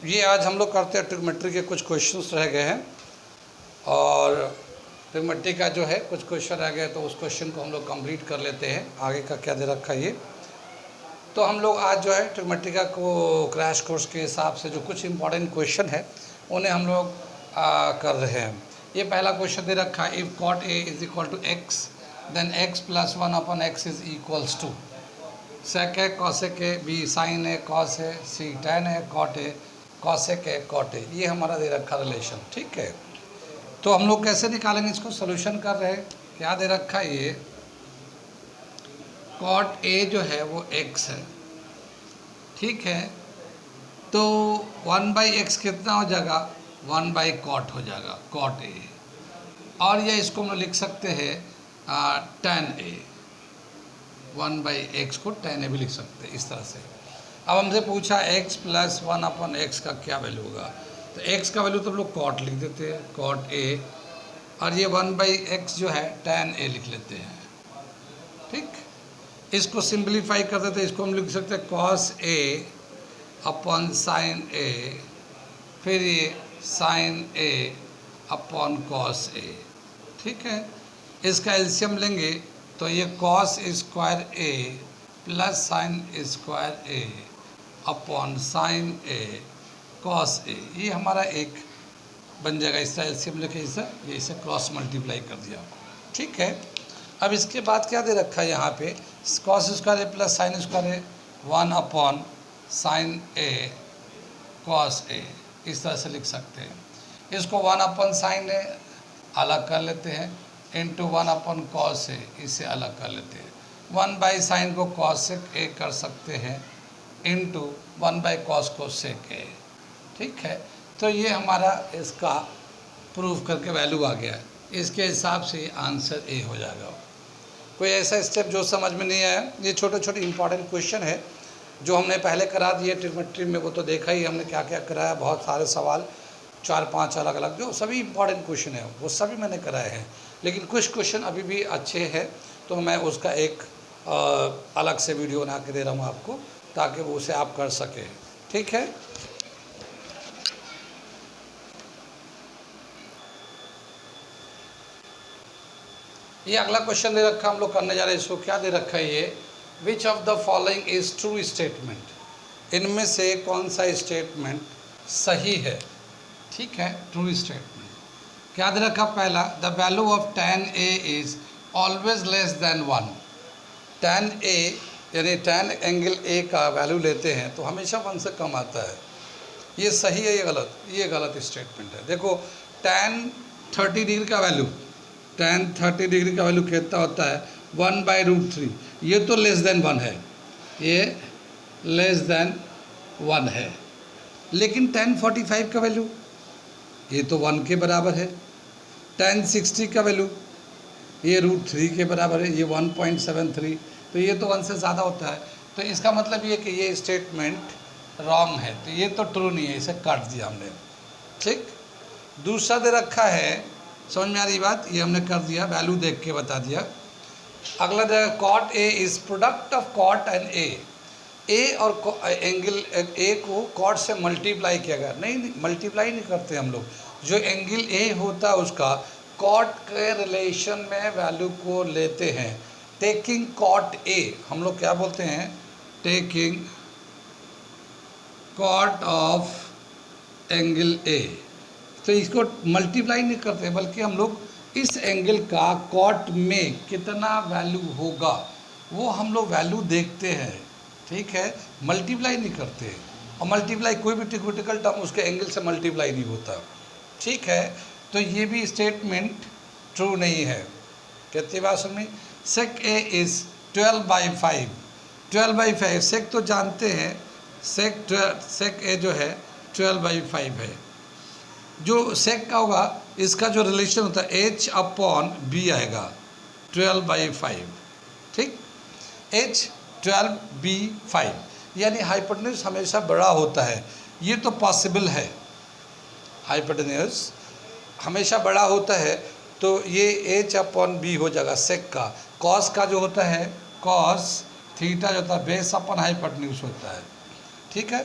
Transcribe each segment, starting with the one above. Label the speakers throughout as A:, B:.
A: ये आज हम लोग करते हैं ट्रिग्नोमेट्री के कुछ क्वेश्चंस रह गए हैं और ट्रिग्नोमेट्री का जो है कुछ क्वेश्चन रह गए तो उस क्वेश्चन को हम लोग कंप्लीट कर लेते हैं। आगे का क्या दे रखा है ये, तो हम लोग आज जो है ट्रिग्नोमेट्री का को क्रैश कोर्स के हिसाब से जो कुछ इंपॉर्टेंट क्वेश्चन है उन्हें हम लोग कर रहे हैं। ये पहला क्वेश्चन दे रखा है, if cot A is equal to x then x plus 1/x is equals to sec है कॉसेक है, बी साइन है कॉस है, सी टैन है कॉट है, कॉसेक है कॉट है। ये हमारा दे रखा रिलेशन। ठीक है, तो हम लोग कैसे निकालेंगे इसको, सोल्यूशन कर रहे हैं। क्या दे रखा है ये, कॉट ए जो है वो x है। ठीक है, तो 1/x कितना हो जाएगा, 1/cot हो जाएगा, cot a। और ये इसको हम लिख सकते हैं tan a, 1/x को tan a भी लिख सकते हैं इस तरह से। अब हमसे पूछा x प्लस 1/x का क्या वैल्यू होगा, तो x का वैल्यू तो हम लोग cot लिख देते हैं, cot a, और ये 1/x जो है tan a लिख लेते हैं। ठीक, इसको सिंप्लीफाई कर देते हैं, इसको हम लिख सकते हैं cos a upon sine a, फिर ये sine a upon cos a। ठीक है, इसका एलसीएम लेंगे तो ये cos square a plus sine square a upon sine a cos a, ये हमारा एक बन जाएगा। इसका एलसीएम लेके इसे क्रॉस मल्टीप्लाई कर दिया। ठीक है, अब इसके बाद क्या दे रखा है यहाँ पे, cos square a plus sine square a 1 upon sine a cos a, इस तरह से लिख सकते हैं। इसको 1 अपॉन साइन a अलग कर लेते हैं, इंटू 1 अपॉन कॉस ए, इसे अलग कर लेते हैं। 1/साइन को कॉसेक ए कर सकते हैं, इंटू 1/कॉस को सेक ए। ठीक है, तो ये हमारा इसका प्रूफ करके वैल्यू आ गया है। इसके हिसाब से आंसर ए हो जाएगा। कोई ऐसा स्टेप जो समझ में नहीं आया, ये छोटे छोटे इंपॉर्टेंट क्वेश्चन है जो हमने पहले करा दिए ट्रिग्नोमेट्री में, वो तो देखा ही हमने क्या क्या कराया। बहुत सारे सवाल 4-5 अलग अलग जो सभी इंपॉर्टेंट क्वेश्चन है वो सभी मैंने कराए हैं, लेकिन कुछ क्वेश्चन अभी भी अच्छे हैं तो मैं उसका एक अलग से वीडियो बना के दे रहा हूँ आपको, ताकि वो उसे आप कर सकें। ठीक है, ये अगला क्वेश्चन दे रखा हम लोग करने जा रहे हैं। इसको क्या दे रखा है ये, which of the following is true statement, इनमें से कौन सा स्टेटमेंट सही है। ठीक है, ट्रू स्टेटमेंट क्या दे रखा, पहला the value of tan a is always less than 1। tan a यानी tan एंगल a का वैल्यू लेते हैं तो हमेशा 1 से कम आता है। ये सही है, ये गलत, ये गलत स्टेटमेंट है। देखो tan 30 डिग्री का वैल्यू, tan 30 डिग्री का वैल्यू कितना होता है, 1/√3। ये तो लेस देन 1 है, ये लेस देन 1 है। लेकिन tan 45 का वैल्यू ये तो 1 के बराबर है। tan 60 का वैल्यू ये √3 के बराबर है, ये 1.73, तो ये तो 1 से ज़्यादा होता है। तो इसका मतलब ये कि ये स्टेटमेंट रॉन्ग है, तो ये तो ट्रू नहीं है, इसे काट दिया हमने। ठीक, दूसरा दे रखा है, समझ में आ रही बात, ये हमने कर दिया, वैल्यू देख के बता दिया। अगला जगह cot a is product of cot and a और एंगल a को cot से मल्टीप्लाई किया गया। नहीं, मल्टीप्लाई नहीं करते हम लोग, जो एंगल a होता है उसका cot के रिलेशन में वैल्यू को लेते हैं। टेकिंग cot a, हम लोग क्या बोलते हैं, taking cot of angle a, तो इसको मल्टीप्लाई नहीं करते बल्कि हम लोग इस एंगल का cot में कितना वैल्यू होगा वो हम लोग वैल्यू देखते हैं। ठीक है, मल्टीप्लाई नहीं करते, और मल्टीप्लाई कोई भी टिक्विटिकल टर्म उसके एंगल से मल्टीप्लाई नहीं होता। ठीक है, तो ये भी स्टेटमेंट ट्रू नहीं है। कितनी बात सुनी, सेक ए इज़ 12/5, 12/5 सेक तो जानते हैं, सेक ए जो है 12/5 है। जो सेक का होगा इसका जो रिलेशन होता है h अपॉन b आएगा 12/5। ठीक, h 12b5, यानी हाइपोटेन्यूज हमेशा बड़ा होता है, ये तो पॉसिबल है। हाइपोटेन्यूज हमेशा बड़ा होता है तो ये h अपॉन b हो जाएगा सेक का। कॉस का जो होता है, कॉस थीटा जो होता है बेस अपन हाइपोटेन्यूज होता है। ठीक है,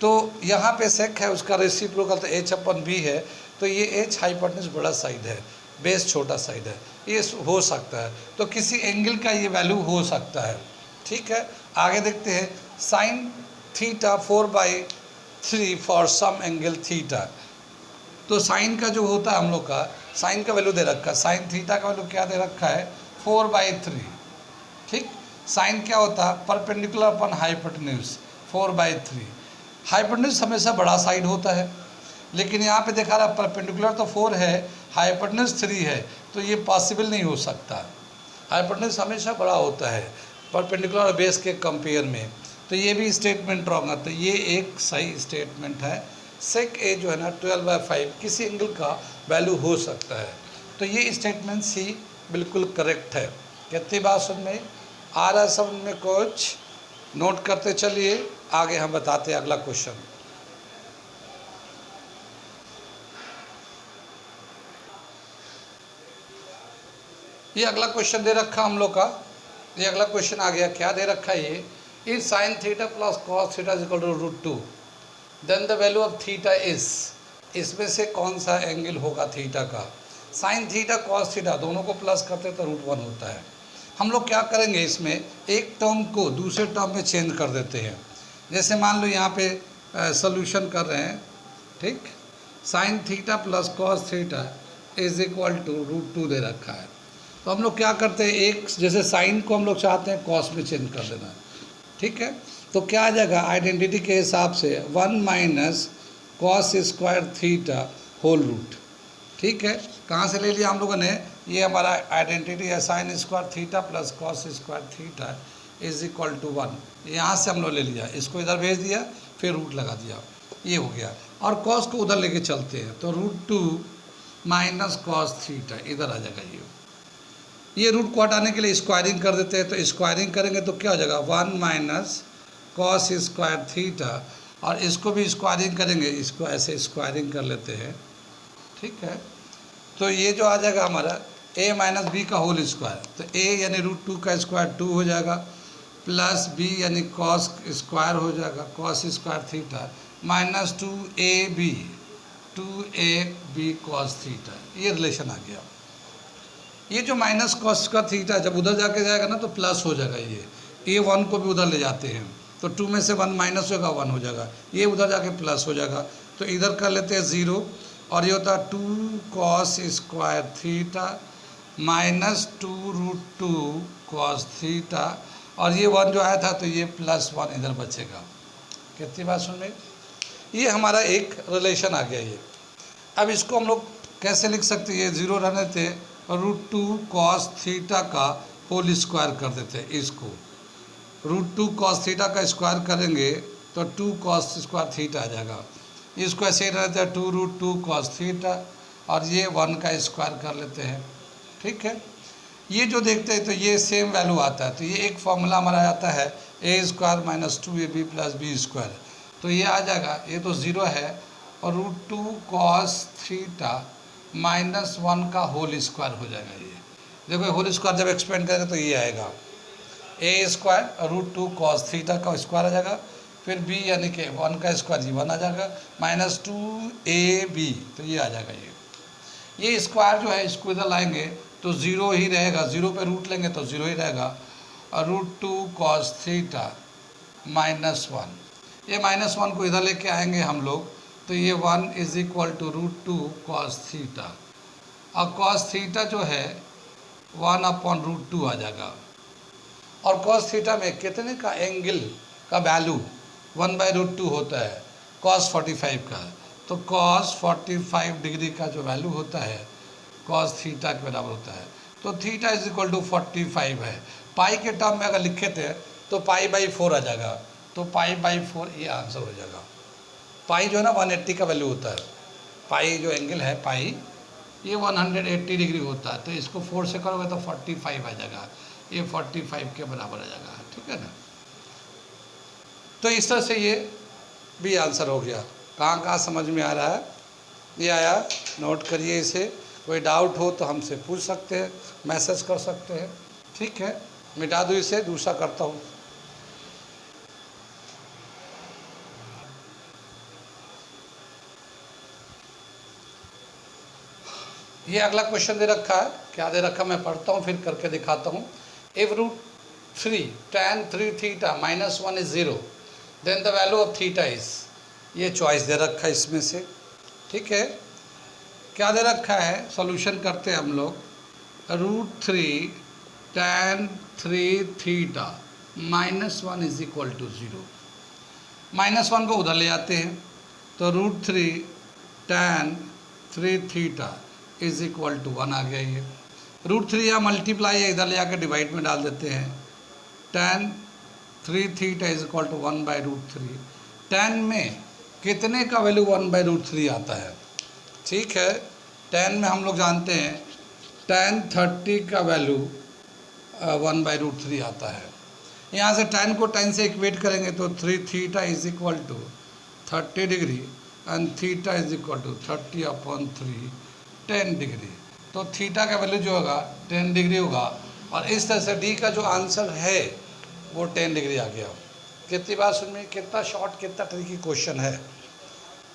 A: तो यहाँ पे सेक है, उसका रेसिप्रोकल तो एच अपन बी है, तो ये एच हाइपोटेन्यूज बड़ा साइड है, बेस छोटा साइड है, ये हो सकता है। तो किसी एंगल का ये वैल्यू हो सकता है। ठीक है, आगे देखते हैं। Sine theta 4/3 for some angle theta. तो साइन का जो होता है हम लोग का, साइन का वैल्यू दे रखा है, साइन थीटा का वैल्यू क्या दे रखा है 4/3। ठीक, साइन क्या होता है परपेंडिकुलर अपन हाइपोटेन्यूज 4/3। हाइपोटेन्यूज हमेशा बड़ा साइड होता है, लेकिन यहाँ पे देखा रहा परपेंडिकुलर तो 4 है, हाइपोटेन्यूज 3 है, तो ये पॉसिबल नहीं हो सकता। हाइपोटेन्यूज हमेशा बड़ा होता है परपेंडिकुलर और बेस के कंपेयर में। तो ये भी स्टेटमेंट रॉन्ग है, तो ये एक सही स्टेटमेंट है। सेक ए जो है ना 12/5 किसी एंगल का वैल्यू हो सकता है। तो ये स्टेटमेंट सी बिल्कुल करेक्ट है। कितनी बात समझ में आ रहा है? समझ में कुछ नोट करते चलिए, आगे हम बताते हैं अगला क्वेश्चन। ये अगला क्वेश्चन दे रखा हम लोग का, ये अगला क्वेश्चन आ गया। क्या दे रखा है ये? If sine theta plus cos theta is equal to √2 then the value of theta is. इसमें से कौन सा एंगल होगा थीटा का? साइन थीटा कॉस थीटा दोनों को प्लस करते तो √1 होता है। हम लोग क्या करेंगे, इसमें एक टर्म को दूसरे टर्म में चेंज कर देते हैं। जैसे मान लो यहाँ पे सोल्यूशन कर रहे हैं, ठीक, sine theta plus cos theta is equal to √2 दे रखा है। तो हम लोग क्या करते हैं, एक जैसे साइन को हम लोग चाहते हैं कॉस में चेंज कर देना, ठीक है। तो क्या आ जाएगा आइडेंटिटी के हिसाब से 1 minus cos square theta whole root. ठीक है, कहाँ से ले लिया हम लोगों ने? ये हमारा आइडेंटिटी है, sine square theta plus cos square theta is equal to 1। यहाँ से हम लोग ले लिया, इसको इधर भेज दिया, फिर रूट लगा दिया, ये हो गया। और कॉस को उधर लेके चलते हैं, तो √2 माइनस कॉस थीटा इधर आ जाएगा। ये रूट को हटाने के लिए स्क्वायरिंग कर देते हैं, तो स्क्वायरिंग करेंगे तो क्या हो जाएगा 1 माइनस कॉस स्क्वायर थीटा, और इसको भी स्क्वायरिंग करेंगे, इसको ऐसे स्क्वायरिंग कर लेते हैं, ठीक है। तो ये जो आ जाएगा हमारा a माइनस बी का होल स्क्वायर, तो a यानी √2 का स्क्वायर 2 हो जाएगा, प्लस b यानी कॉस स्क्वायर हो जाएगा cos square theta minus 2ab cos theta. ये रिलेशन आ गया। ये जो माइनस कॉस का थीटा जब उधर जाके जाएगा ना तो प्लस हो जाएगा। ये 1 को भी उधर ले जाते हैं, तो 2 में से 1 माइनस होगा 1 हो जाएगा, ये उधर जाके प्लस हो जाएगा। तो इधर कर लेते हैं 0, और ये होता है 2 cos square theta minus 2√2 cos theta, और ये 1 जो आया था तो ये +1 इधर बचेगा। कितनी बात सुन में? ये हमारा एक रिलेशन आ गया। ये अब इसको हम लोग कैसे लिख सकते हैं? ये 0 रहने थे, √2 कॉस थीटा का होल स्क्वायर कर देते हैं। इसको √2 कॉस थीटा का स्क्वायर करेंगे तो 2 कॉस स्क्वायर थीटा आ जाएगा। इसको ऐसे ही रहता है 2√2 कॉस थीटा, और ये 1 का स्क्वायर कर लेते हैं, ठीक है। ये जो देखते हैं तो ये सेम वैल्यू आता है, तो ये एक फॉर्मूला हमारा आता है a² minus 2ab plus b²। तो ये आ जाएगा, ये तो 0 है, और √2 कॉस थीटा माइनस 1 का होल स्क्वायर हो जाएगा। ये देखो होल स्क्वायर जब एक्सपेंड करेंगे तो ये आएगा a² √2 कॉस थीटा का स्क्वायर आ जाएगा, फिर b यानी कि 1 का स्क्वायर जी 1 आ जाएगा, माइनस 2ab, तो ये आ जाएगा। ये स्क्वायर जो है इसको इधर लाएंगे तो 0 ही रहेगा, 0 पे रूट लेंगे तो 0 ही रहेगा, और √2 कॉस थीटा माइनस 1, ये -1 को इधर लेके आएंगे हम लोग, तो ये 1 is equal to √2 cos theta, और कॉस थीटा जो है 1/√2 आ जाएगा। और कॉस थीटा में कितने का एंगल का वैल्यू 1/√2 होता है? कॉस 45 का, तो कॉस 45 डिग्री का जो वैल्यू होता है कॉस थीटा के बराबर होता है। तो थीटा इज इक्वल टू 45 है। पाई के टर्म में अगर लिखे थे तो π/4 आ जाएगा, तो π/4 ये आंसर हो जाएगा। पाई जो है ना 180 का वैल्यू होता है, पाई जो एंगल है पाई ये 180 डिग्री होता है, तो इसको 4 से करोगे तो 45 आ जाएगा, ये 45 के बराबर आ जाएगा, ठीक है ना। तो इस तरह से ये भी आंसर हो गया। कहाँ कहाँ समझ में आ रहा है? ये आया, नोट करिए इसे। कोई डाउट हो तो हमसे पूछ सकते हैं, मैसेज कर सकते हैं, ठीक है। मिटा दूँ इसे, दूसरा करता हूँ। ये अगला क्वेश्चन दे रखा है, क्या दे रखा मैं पढ़ता हूँ फिर करके दिखाता हूँ। If √3 tan 3 theta -1 is 0 then the value of theta is, ये चॉइस दे रखा है इसमें से। ठीक है, क्या दे रखा है, सॉल्यूशन करते हैं हम लोग। √3 tan 3 theta -1 is equal to 0, -1 को उधर ले आते हैं तो √3 tan 3 theta is equal to 1 आ गया। ये √3 या मल्टीप्लाई है, इधर ले आकर डिवाइड में डाल देते हैं। tan 3 theta is equal to 1/√3। tan में कितने का वैल्यू 1/√3 आता है? ठीक है, tan में हम लोग जानते हैं tan 30 का वैल्यू 1/√3 आता है। यहाँ से tan को tan से इक्वेट करेंगे तो 3 theta is equal to 30 degree and theta is equal to 30/3 10 degree. तो थीटा का वैल्यू जो होगा 10 डिग्री होगा, और इस तरह से डी का जो आंसर है वो 10 डिग्री आ गया। कितनी बात सुन में, कितना शॉर्ट कितना ट्रिकी क्वेश्चन है।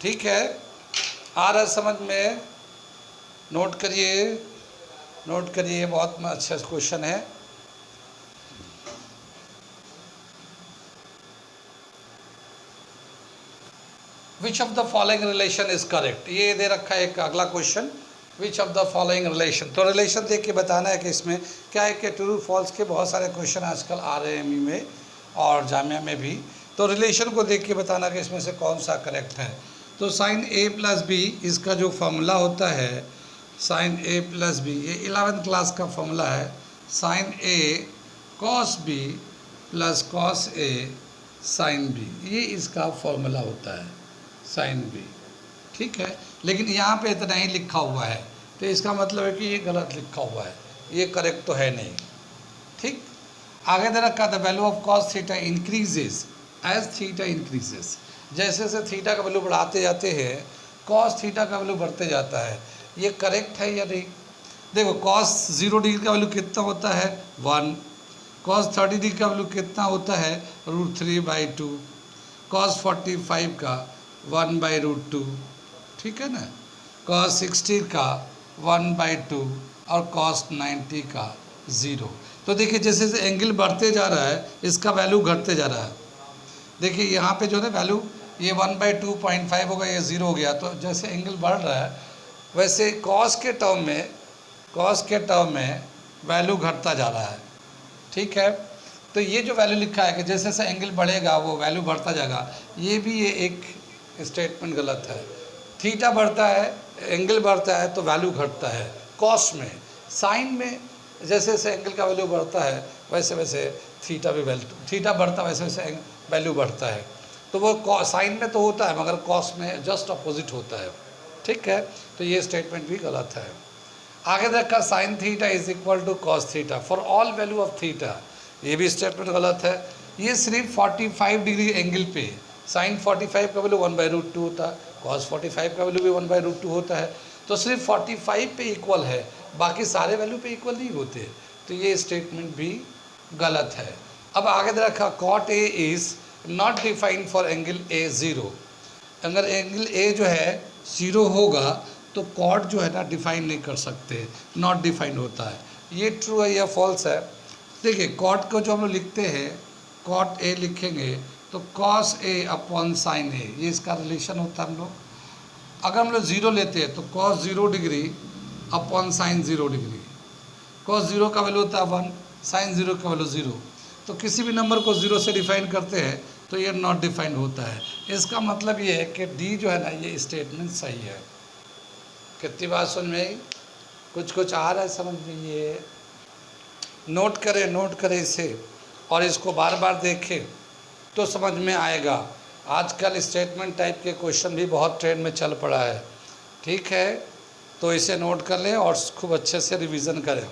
A: ठीक है, आ रहा समझ में, नोट करिए नोट करिए, बहुत अच्छा क्वेश्चन है। Which of the following relation is correct, ये दे रखा है एक अगला question. Which of the following relation, तो रिलेशन देख के बताना है कि इसमें क्या है कि ट्रू फॉल्स के बहुत सारे क्वेश्चन आजकल आ रहे हैं एमई में और जामिया में भी। तो रिलेशन को देख के बताना कि इसमें से कौन सा करेक्ट है। तो sin a + b इसका जो फॉर्मूला होता है, sin a + b, ये 11th क्लास का फॉर्मूला है। sin a cos b + cos a sin b, ये इसका फॉर्मूला होता है sin b। ठीक है, लेकिन यहाँ पे इतना ही लिखा हुआ है, तो इसका मतलब है कि ये गलत लिखा हुआ है, ये करेक्ट तो है नहीं। ठीक, आगे दे रखा the value of cos theta increases as theta increases, जैसे जैसे थीटा का वैल्यू बढ़ाते जाते हैं cos थीटा का वैल्यू बढ़ते जाता है। ये करेक्ट है या नहीं? देखो cos 0 डिग्री का वैल्यू कितना होता है 1, cos 30 डिग्री का वैल्यू कितना होता है √3/2, cos 45 का 1/√2, ठीक है ना, cos 60 का 1/2 और cos 90 का 0। तो देखिए जैसे जैसे एंगल बढ़ते जा रहा है इसका वैल्यू घटते जा रहा है। देखिए यहाँ पे जो है वैल्यू ये 1/2.5 होगा, ये 0 हो गया। तो जैसे एंगल बढ़ रहा है वैसे cos के टर्म में वैल्यू घटता जा रहा है। ठीक है, तो ये जो वैल्यू लिखा है कि जैसे जैसे एंगल बढ़ेगा वो वैल्यू बढ़ता जाएगा, ये भी ये एक स्टेटमेंट गलत है। थीटा बढ़ता है, एंगल बढ़ता है तो वैल्यू घटता है कॉस में। साइन में जैसे जैसे एंगल का वैल्यू बढ़ता है वैसे वैसे थीटा बढ़ता है, वैसे वैसे वैल्यू बढ़ता है। तो वो साइन में तो होता है मगर कॉस में जस्ट अपोजिट होता है। ठीक है, तो ये स्टेटमेंट भी गलत है। आगे देखा sin theta is equal to cos theta for all value of theta, ये भी स्टेटमेंट गलत है। ये सिर्फ 45 डिग्री एंगल पे sin 45 का वैल्यू 1/√2 होता है, cos 45 का वैल्यू भी 1/√2 होता है। तो सिर्फ 45 पे इक्वल है, बाकी सारे वैल्यू पे इक्वल नहीं होते। तो ये स्टेटमेंट भी गलत है। अब आगे देखा cot A is not defined for angle A 0। अगर एंगल A जो है 0 होगा तो कॉट जो है ना डिफाइन नहीं कर सकते, नॉट डिफाइंड होता है। ये ट्रू है या फॉल्स है? देखिए कॉट को जो हम लोग लिखते हैं, कॉट ए लिखेंगे तो cos A upon sin A, ये इसका रिलेशन होता है हम लोग। अगर हम लोग 0 लेते हैं तो cos 0 degree upon sin 0 degree, cos 0 का वैल्यू होता है 1, sin 0 का वैल्यू 0। तो किसी भी नंबर को 0 से डिफाइन करते हैं तो ये नॉट डिफाइंड होता है। इसका मतलब ये है कि डी जो है ना ये स्टेटमेंट सही है। कितनी बात सुन में कुछ आ रहा है समझ में? ये नोट करें इसे और इसको बार बार देखें तो समझ में आएगा। आजकल स्टेटमेंट टाइप के क्वेश्चन भी बहुत ट्रेंड में चल पड़ा है। ठीक है, तो इसे नोट कर लें और खूब अच्छे से रिवीजन करें।